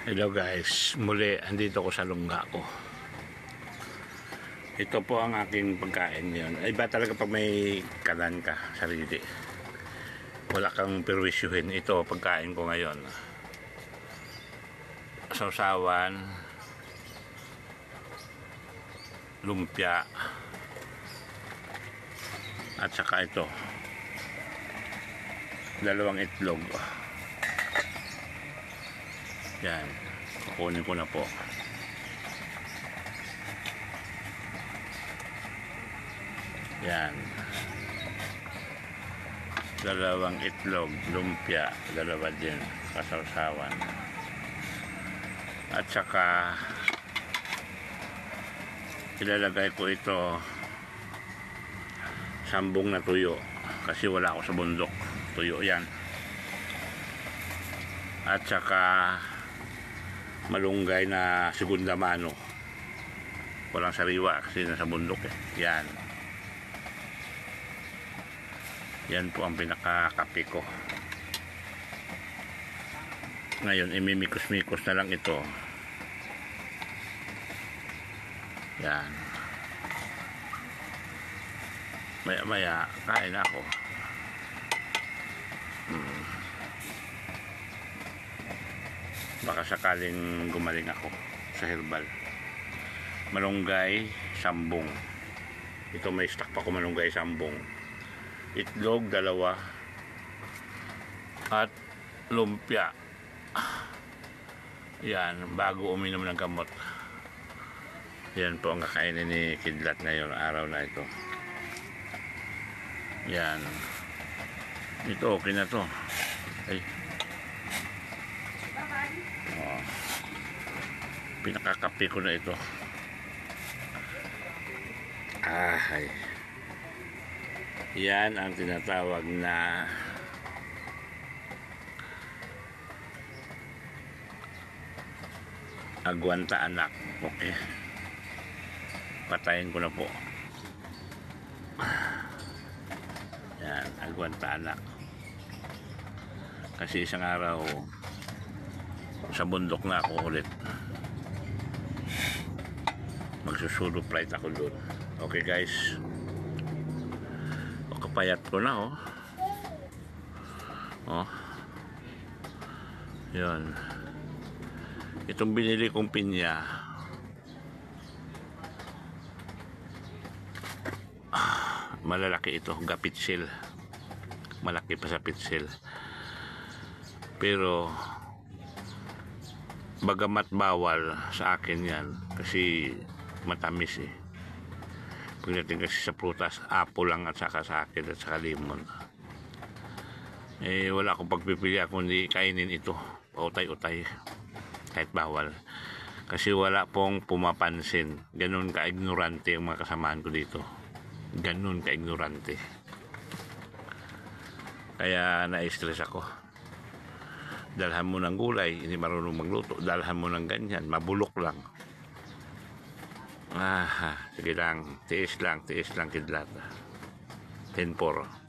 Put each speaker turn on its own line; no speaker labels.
Hello guys, muli andito ko sa lungga ko. Ito po ang aking pagkain ngayon. Iba talaga pag may kanan ka, sarili. Wala kang perwisyuhin. Ito pagkain ko ngayon. Sausawan, lumpia, at saka ito, dalawang itlog. Yan, kukunin ko na po. Yan, dalawang itlog, lumpia, dalawa din, kasawsawan. At saka ilalagay ko ito sambong na tuyo kasi wala ako sa bundok. Tuyo yan. At saka malunggay na segunda mano, walang sariwa kasi nasa bundok eh. Yan po ang pinakakape ko ngayon. Imimikos-mikos na lang ito. Yan, maya kain ako. Baka sakaling gumaling ako sa herbal. Malunggay, sambong. Ito may stock pa ko, malunggay, sambong. Itlog, dalawa. At lumpia. Yan, bago uminom ng gamot. Yan po ang kakainin ni Kidlat ngayon, araw na ito. Yan. Ito, okay na to. Ay. Pinakakape ko na ito. Ay. Yan ang tinatawag na agwanta anak. Okay. Patayin ko na po. Yan, agwanta anak. Kasi isang araw sa bundok na ako ulit. Magsusulo flight ako doon. Okay guys. O, kapayat ko na oh. Oh. Yan. Itong binili kong pinya. Malalaki ito, gapitsil. Malaki pa sa pitsil. Pero bagamat bawal sa akin yan kasi matamis eh. Pagdating kasi sa prutas, apple lang at saka sa akin at saka limon. Eh wala akong pagpipili kundi kainin ito. Pautay-utay. Kahit bawal. Kasi wala pong pumapansin. Ganun ka-ignorante ang mga kasamaan ko dito. Ganun ka-ignorante. Kaya na-stress ako. Dalhan mo ng gulay, hindi marunong magluto. Dalhan mo ng ganyan, mabulok lang. Sige lang, tiis lang, Kidlat. 10-4.